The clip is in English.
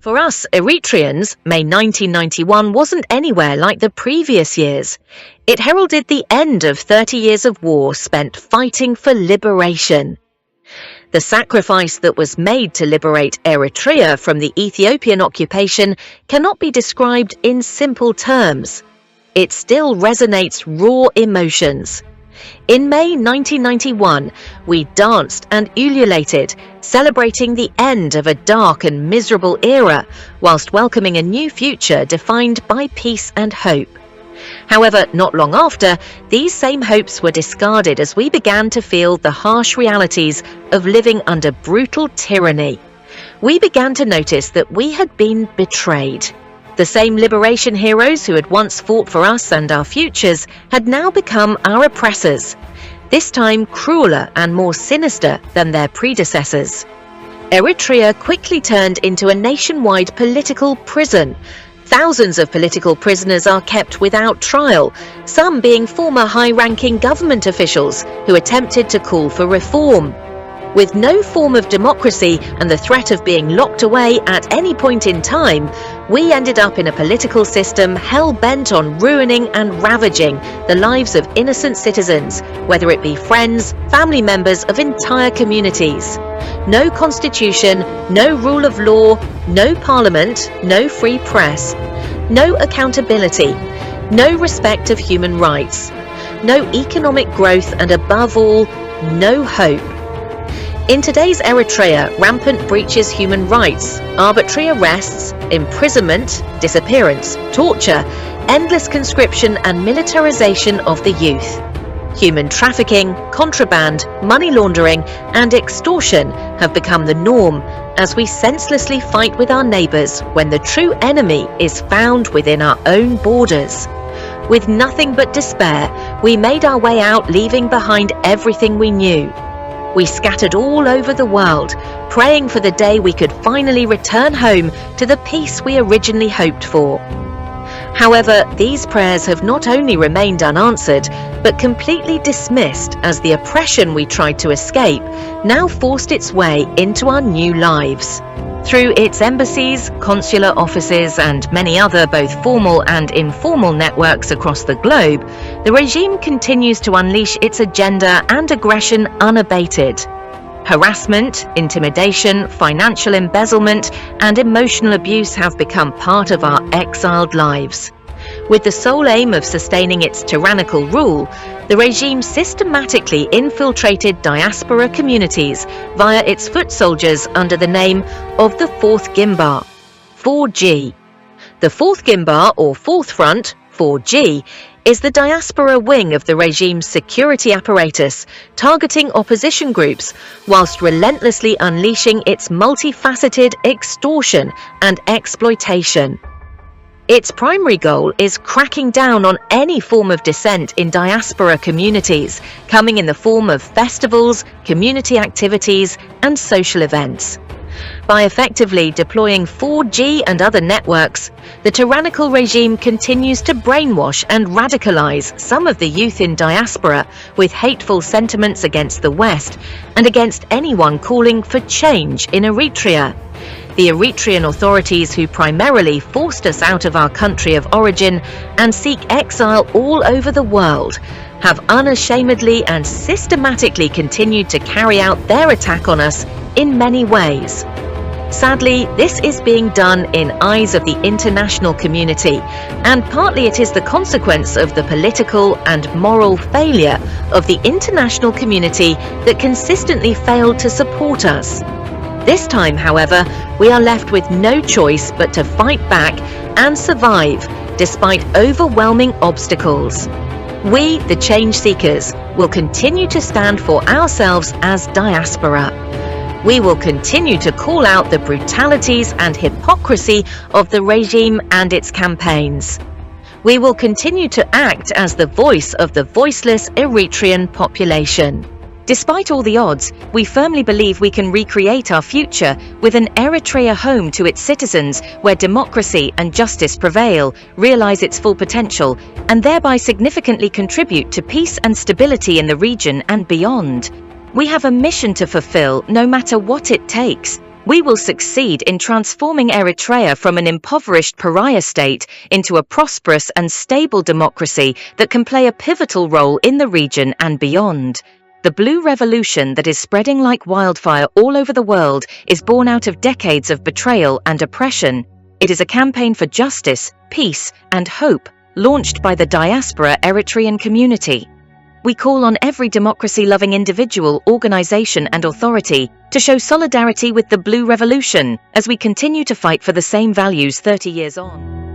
For us Eritreans, May 1991 wasn't anywhere like the previous years. It heralded the end of 30 years of war spent fighting for liberation. The sacrifice that was made to liberate Eritrea from the Ethiopian occupation cannot be described in simple terms. It still resonates raw emotions. In May 1991, we danced and ululated, celebrating the end of a dark and miserable era, whilst welcoming a new future defined by peace and hope. However, not long after, these same hopes were discarded as we began to feel the harsh realities of living under brutal tyranny. We began to notice that we had been betrayed. The same liberation heroes who had once fought for us and our futures had now become our oppressors, this time crueler and more sinister than their predecessors. Eritrea quickly turned into a nationwide political prison. Thousands of political prisoners are kept without trial, some being former high-ranking government officials who attempted to call for reform. With no form of democracy and the threat of being locked away at any point in time, we ended up in a political system hell-bent on ruining and ravaging the lives of innocent citizens, whether it be friends, family members of entire communities. No constitution, no rule of law, no parliament, no free press, no accountability, no respect of human rights, no economic growth, and above all, no hope. In today's Eritrea, rampant breaches human rights, arbitrary arrests, imprisonment, disappearance, torture, endless conscription and militarization of the youth. Human trafficking, contraband, money laundering and extortion have become the norm as we senselessly fight with our neighbours when the true enemy is found within our own borders. With nothing but despair, we made our way out, leaving behind everything we knew. We scattered all over the world, praying for the day we could finally return home to the peace we originally hoped for. However, these prayers have not only remained unanswered, but completely dismissed as the oppression we tried to escape now forced its way into our new lives. Through its embassies, consular offices and many other both formal and informal networks across the globe, the regime continues to unleash its agenda and aggression unabated. Harassment, intimidation, financial embezzlement and emotional abuse have become part of our exiled lives. With the sole aim of sustaining its tyrannical rule, the regime systematically infiltrated diaspora communities via its foot soldiers under the name of the Fourth Gimbar, 4G. The Fourth Gimbar, or Fourth Front, 4G, is the diaspora wing of the regime's security apparatus, targeting opposition groups whilst relentlessly unleashing its multifaceted extortion and exploitation. Its primary goal is cracking down on any form of dissent in diaspora communities, coming in the form of festivals, community activities, and social events. By effectively deploying 4G and other networks, the tyrannical regime continues to brainwash and radicalize some of the youth in diaspora with hateful sentiments against the West and against anyone calling for change in Eritrea. The Eritrean authorities, who primarily forced us out of our country of origin and seek exile all over the world, have unashamedly and systematically continued to carry out their attack on us in many ways. Sadly, this is being done in eyes of the international community, and partly it is the consequence of the political and moral failure of the international community that consistently failed to support us. This time, however, we are left with no choice but to fight back and survive despite overwhelming obstacles. We, the change seekers, will continue to stand for ourselves as diaspora. We will continue to call out the brutalities and hypocrisy of the regime and its campaigns. We will continue to act as the voice of the voiceless Eritrean population. Despite all the odds, we firmly believe we can recreate our future with an Eritrea home to its citizens where democracy and justice prevail, realize its full potential, and thereby significantly contribute to peace and stability in the region and beyond. We have a mission to fulfill, no matter what it takes. We will succeed in transforming Eritrea from an impoverished pariah state into a prosperous and stable democracy that can play a pivotal role in the region and beyond. The Blue Revolution that is spreading like wildfire all over the world is born out of decades of betrayal and oppression. It is a campaign for justice, peace, and hope, launched by the diaspora Eritrean community. We call on every democracy-loving individual, organization, and authority to show solidarity with the Blue Revolution as we continue to fight for the same values 30 years on.